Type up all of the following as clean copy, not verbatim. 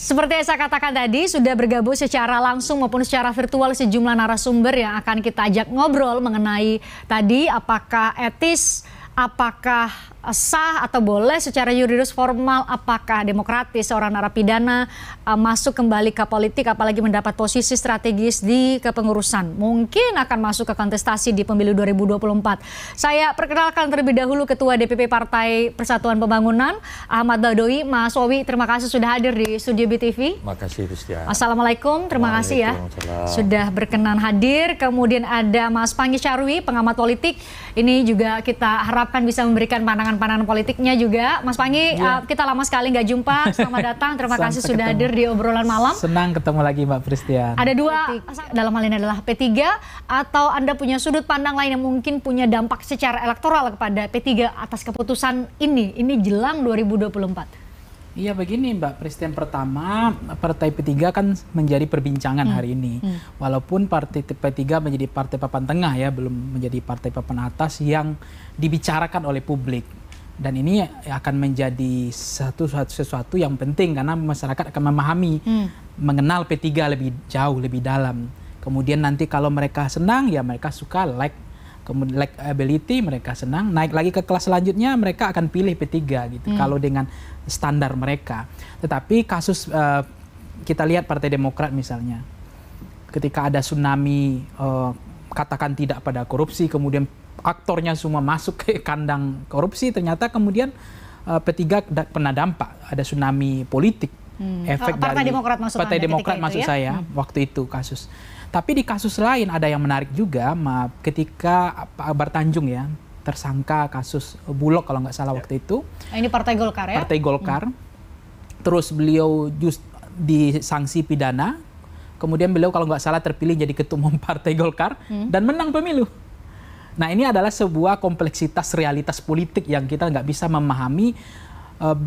Seperti yang saya katakan tadi, sudah bergabung secara langsung maupun secara virtual sejumlah narasumber yang akan kita ajak ngobrol mengenai tadi apakah etis, apakah sah atau boleh secara yuridis formal, apakah demokratis seorang narapidana masuk kembali ke politik apalagi mendapat posisi strategis di kepengurusan. Mungkin akan masuk ke kontestasi di pemilu 2024. Saya perkenalkan terlebih dahulu Ketua DPP Partai Persatuan Pembangunan, Ahmad Badawi. Mas Wowi, terima kasih sudah hadir di Studio BTV. Terima kasih, Christian. Assalamualaikum, terima kasih ya sudah berkenan hadir. Kemudian ada Mas Panggi Charwi, pengamat politik. Ini juga kita harapkan bisa memberikan pandangan politiknya juga. Mas Panggi, kita lama sekali nggak jumpa. Selamat datang, terima kasih sudah hadir di obrolan malam. Senang ketemu lagi Mbak Christian. Ada dua, dalam hal ini adalah P3 atau Anda punya sudut pandang lain yang mungkin punya dampak secara elektoral kepada P3 atas keputusan ini jelang 2024. Iya begini Mbak Christian, pertama Partai P3 kan menjadi perbincangan hari ini. Walaupun Partai P3 menjadi partai papan tengah ya, belum menjadi partai papan atas yang dibicarakan oleh publik. Dan ini akan menjadi sesuatu yang penting karena masyarakat akan memahami, mengenal P3 lebih jauh, lebih dalam. Kemudian nanti kalau mereka senang, ya mereka suka kemudian likability, mereka senang. Naik lagi ke kelas selanjutnya, mereka akan pilih P3 gitu. Kalau dengan standar mereka. Tetapi kasus kita lihat Partai Demokrat misalnya, ketika ada tsunami katakan tidak pada korupsi, kemudian aktornya semua masuk ke kandang korupsi, ternyata kemudian P3 pernah dampak, ada tsunami politik, efek Partai dari Demokrat Partai Demokrat maksud saya waktu itu kasus. Tapi di kasus lain ada yang menarik juga, ketika Pak Akbar Tanjung ya tersangka kasus Bulog kalau nggak salah waktu itu. Ini Partai Golkar ya? Partai Golkar. Terus beliau disanksi pidana, kemudian beliau kalau nggak salah terpilih jadi ketua umum Partai Golkar dan menang pemilu. Nah ini adalah sebuah kompleksitas realitas politik yang kita nggak bisa memahami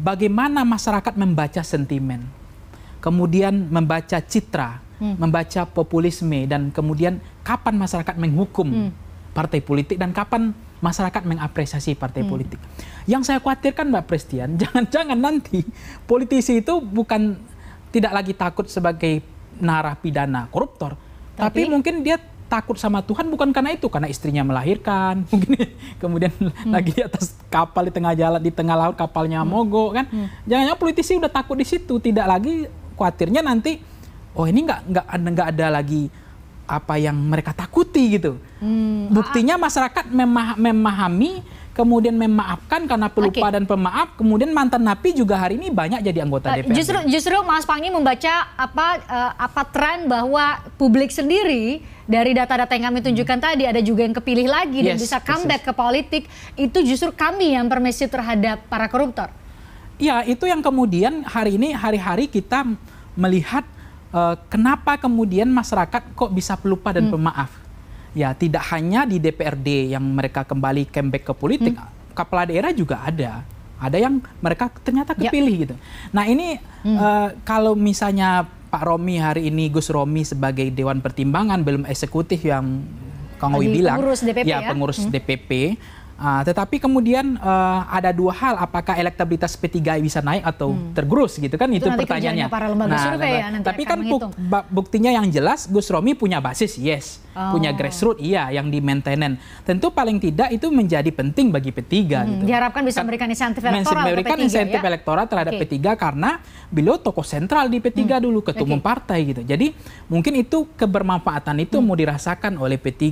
bagaimana masyarakat membaca sentimen, kemudian membaca citra, membaca populisme, dan kemudian kapan masyarakat menghukum partai politik dan kapan masyarakat mengapresiasi partai politik. Yang saya khawatirkan Mbak Christian, jangan-jangan nanti politisi itu bukan tidak lagi takut sebagai narapidana koruptor, tapi mungkin dia takut sama Tuhan bukan karena itu, karena istrinya melahirkan, mungkin kemudian lagi di atas kapal di tengah jalan, di tengah laut kapalnya mogok kan. Jangan-jangan politisi udah takut di situ, tidak lagi khawatirnya nanti ini nggak ada lagi apa yang mereka takuti gitu. Buktinya masyarakat memahami, kemudian memaafkan karena pelupa dan pemaaf, kemudian mantan napi juga hari ini banyak jadi anggota DPR. Justru Mas Panggi membaca apa tren bahwa publik sendiri dari data-data yang kami tunjukkan tadi ada juga yang kepilih lagi dan bisa comeback ke politik, itu justru kami yang permisif terhadap para koruptor. Ya, itu yang kemudian hari ini hari-hari kita melihat kenapa kemudian masyarakat kok bisa pelupa dan pemaaf. Ya, tidak hanya di DPRD yang mereka kembali comeback ke politik, kepala daerah juga ada. Ada yang mereka ternyata kepilih gitu. Nah ini kalau misalnya Pak Romi hari ini, Gus Romi sebagai Dewan Pertimbangan belum eksekutif yang Kang Owi bilang, pengurus DPP pengurus DPP. Tetapi kemudian ada dua hal, apakah elektabilitas P3 bisa naik atau tergerus gitu kan, itu pertanyaannya. Para lembaga survei ya, nanti tapi kan buktinya yang jelas Gus Romi punya basis, punya grassroots, yang di maintenance. Tentu paling tidak itu menjadi penting bagi P3 gitu. Diharapkan bisa memberikan insentif elektoral memberikan insentif elektoral terhadap P3 karena beliau tokoh sentral di P3 dulu, ketua umum partai gitu. Jadi mungkin itu kebermanfaatan itu mau dirasakan oleh P3.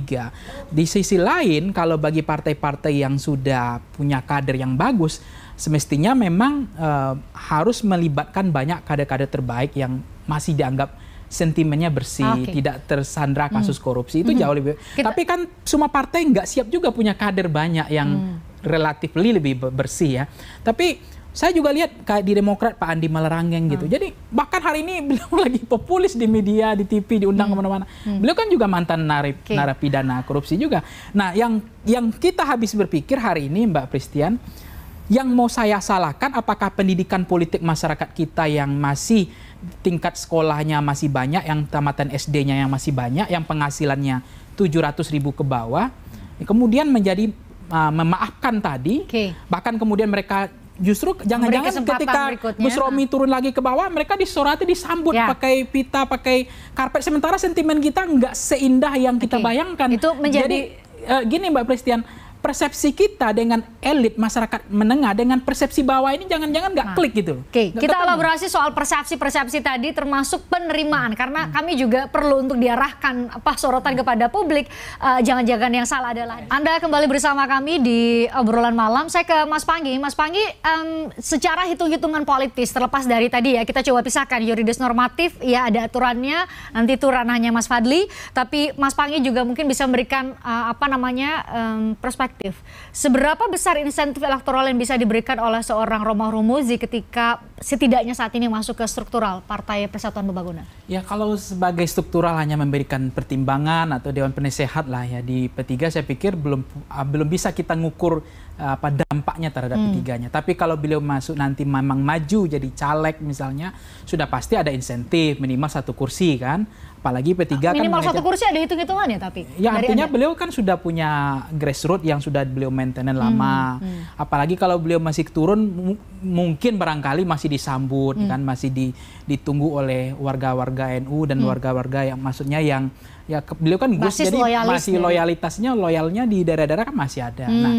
Di sisi lain kalau bagi partai-partai yang sudah punya kader yang bagus, semestinya memang harus melibatkan banyak kader-kader terbaik yang masih dianggap sentimennya bersih, tidak tersandra kasus korupsi, itu jauh lebih. Tapi kan semua partai nggak siap juga punya kader banyak yang relatif lebih bersih ya. Tapi saya juga lihat kayak di Demokrat Pak Andi Malarangeng gitu. Jadi bahkan hari ini beliau lagi populis di media, di TV, diundang kemana-mana. Beliau kan juga mantan narapidana korupsi juga. Nah yang kita habis berpikir hari ini Mbak Christian, yang mau saya salahkan apakah pendidikan politik masyarakat kita yang masih tingkat sekolahnya masih banyak, yang tamatan SD-nya yang masih banyak, yang penghasilannya 700.000 ke bawah, kemudian menjadi memaafkan tadi, bahkan kemudian mereka Justru jangan-jangan ketika Gus Romi turun lagi ke bawah, mereka disoroti, disambut pakai pita, pakai karpet. Sementara sentimen kita nggak seindah yang kita bayangkan. Itu menjadi... Jadi gini Mbak Pristian, persepsi kita dengan elit masyarakat menengah dengan persepsi bawah ini jangan-jangan nggak klik gitu. Kita elaborasi soal persepsi-persepsi tadi termasuk penerimaan karena kami juga perlu untuk diarahkan sorotan kepada publik. Jangan-jangan yang salah adalah Anda kembali bersama kami di obrolan malam. Saya ke Mas Panggi. Mas Panggi, secara hitung-hitungan politis terlepas dari tadi ya kita coba pisahkan yuridis normatif ya ada aturannya, nanti itu ranahnya Mas Fadli, tapi Mas Panggi juga mungkin bisa memberikan perspektif. Seberapa besar insentif elektoral yang bisa diberikan oleh seorang Romahur Muzi ketika setidaknya saat ini masuk ke struktural Partai Persatuan Pembangunan? Ya kalau sebagai struktural hanya memberikan pertimbangan atau Dewan Penasehat lah ya di P3 saya pikir belum bisa kita ngukur dampaknya terhadap P3-nya. Tapi kalau beliau masuk nanti memang maju jadi caleg misalnya sudah pasti ada insentif minimal 1 kursi kan. Apalagi P3 kan minimal 1 kursi ada hitung-hitungannya tapi. Ya artinya beliau kan sudah punya grassroots yang sudah beliau maintain lama. Apalagi kalau beliau masih turun mungkin barangkali masih disambut kan masih ditunggu oleh warga-warga NU dan warga-warga yang maksudnya yang ya beliau kan Gus jadi masih loyalnya di daerah-daerah kan masih ada. Nah,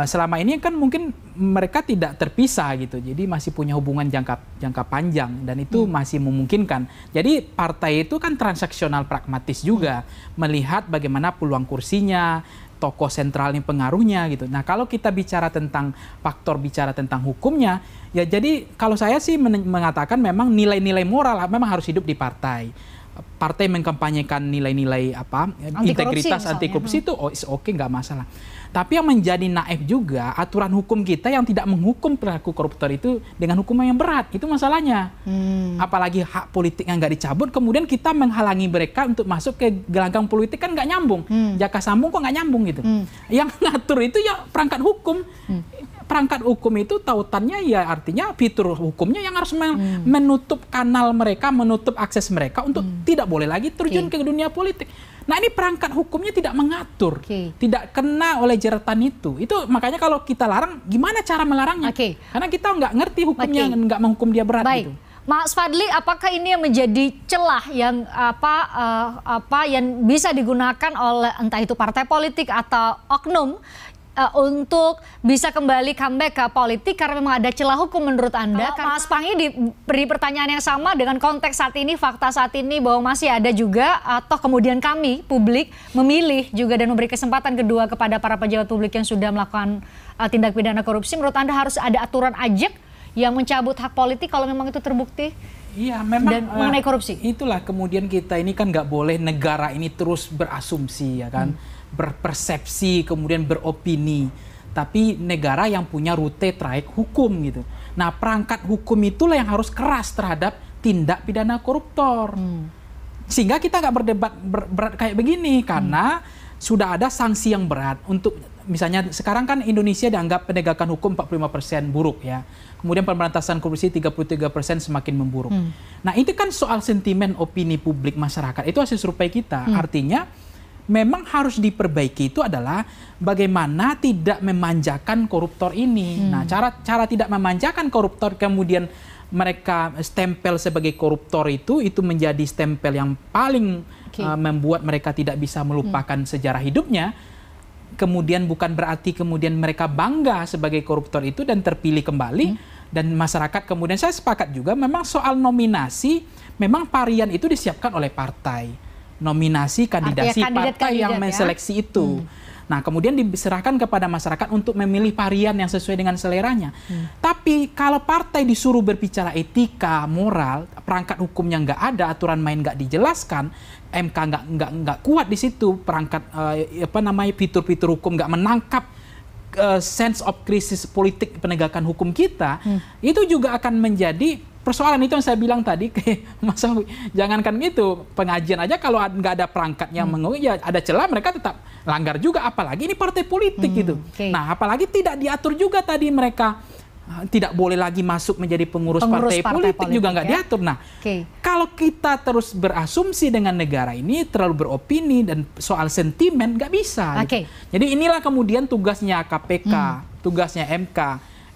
selama ini kan mungkin mereka tidak terpisah gitu, jadi masih punya hubungan jangka panjang dan itu masih memungkinkan. Jadi partai itu kan transaksional pragmatis juga, melihat bagaimana peluang kursinya, tokoh sentralnya pengaruhnya gitu. Nah kalau kita bicara tentang hukumnya, ya jadi kalau saya sih mengatakan memang nilai-nilai moral memang harus hidup di partai. Partai mengkampanyekan nilai-nilai integritas anti korupsi itu oke nggak masalah. Tapi yang menjadi naif juga aturan hukum kita yang tidak menghukum pelaku koruptor itu dengan hukuman yang berat, itu masalahnya. Apalagi hak politik yang nggak dicabut, kemudian kita menghalangi mereka untuk masuk ke gelanggang politik kan nggak nyambung. Jaka sambung kok nggak nyambung gitu. Yang ngatur itu ya perangkat hukum. Perangkat hukum itu tautannya ya artinya fitur hukumnya yang harus menutup kanal mereka, menutup akses mereka untuk tidak boleh lagi terjun ke dunia politik. Nah ini perangkat hukumnya tidak mengatur, tidak kena oleh jeratan itu. Itu makanya kalau kita larang, gimana cara melarangnya? Karena kita nggak ngerti hukumnya, nggak menghukum dia berat gitu. Mas Fadli, apakah ini yang menjadi celah yang yang bisa digunakan oleh entah itu partai politik atau oknum untuk bisa kembali comeback ke politik karena memang ada celah hukum menurut Anda? Mas Panggi diberi pertanyaan yang sama dengan konteks saat ini, fakta saat ini bahwa masih ada juga atau kemudian kami publik memilih juga dan memberi kesempatan kedua kepada para pejabat publik yang sudah melakukan tindak pidana korupsi. Menurut Anda harus ada aturan ajak yang mencabut hak politik kalau memang itu terbukti? Iya, memang dan mengenai korupsi. Itulah kemudian kita ini kan nggak boleh negara ini terus berasumsi ya kan. Berpersepsi kemudian beropini, tapi negara yang punya rute traik hukum gitu. Nah perangkat hukum itulah yang harus keras terhadap tindak pidana koruptor, sehingga kita nggak berdebat berat kayak begini karena sudah ada sanksi yang berat untuk misalnya sekarang kan Indonesia dianggap penegakan hukum 45% buruk ya, kemudian pemberantasan korupsi 33% semakin memburuk. Nah itu kan soal sentimen opini publik masyarakat, itu hasil survei kita. Artinya memang harus diperbaiki itu adalah bagaimana tidak memanjakan koruptor ini. Nah, cara tidak memanjakan koruptor kemudian mereka stempel sebagai koruptor itu menjadi stempel yang paling membuat mereka tidak bisa melupakan sejarah hidupnya. Kemudian bukan berarti kemudian mereka bangga sebagai koruptor itu dan terpilih kembali dan masyarakat kemudian saya sepakat juga memang soal nominasi memang varian itu disiapkan oleh partai. Nominasi kandidasi partai yang menseleksi itu. Nah, kemudian diserahkan kepada masyarakat untuk memilih varian yang sesuai dengan seleranya. Tapi kalau partai disuruh berbicara etika, moral, perangkat hukumnya nggak ada, aturan main nggak dijelaskan, MK nggak kuat di situ, perangkat fitur-fitur hukum nggak menangkap sense of krisis politik penegakan hukum kita, itu juga akan menjadi persoalan itu yang saya bilang tadi ke Mas Awi. Jangankan gitu, pengajian aja kalau nggak ada perangkat yang ya ada celah mereka tetap langgar juga, apalagi ini partai politik gitu. Nah, apalagi tidak diatur juga tadi mereka tidak boleh lagi masuk menjadi pengurus partai politik juga nggak diatur. Nah, kalau kita terus berasumsi dengan negara ini terlalu beropini dan soal sentimen nggak bisa. Gitu. Jadi inilah kemudian tugasnya KPK, tugasnya MK.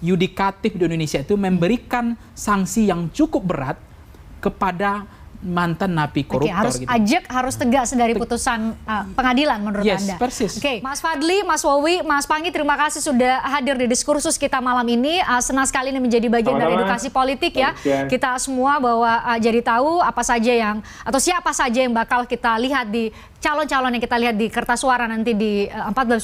yudikatif di Indonesia itu memberikan sanksi yang cukup berat kepada mantan napi koruptor. Harus gitu. ajak, harus tegas dari putusan pengadilan menurut Anda. Persis. Mas Fadli, Mas Wowi, Mas Panggi, terima kasih sudah hadir di diskursus kita malam ini. Senang sekali ini menjadi bagian dari edukasi politik ya. Kita semua bahwa jadi tahu apa saja yang atau siapa saja yang bakal kita lihat di calon-calon yang kita lihat di kertas suara nanti di 14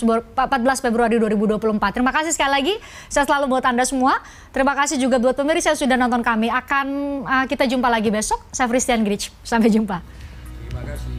Februari 2024. Terima kasih sekali lagi. Saya selalu buat Anda semua. Terima kasih juga buat pemirsa yang sudah nonton kami. Akan kita jumpa lagi besok. Saya Christian Grich. Sampai jumpa. Terima kasih.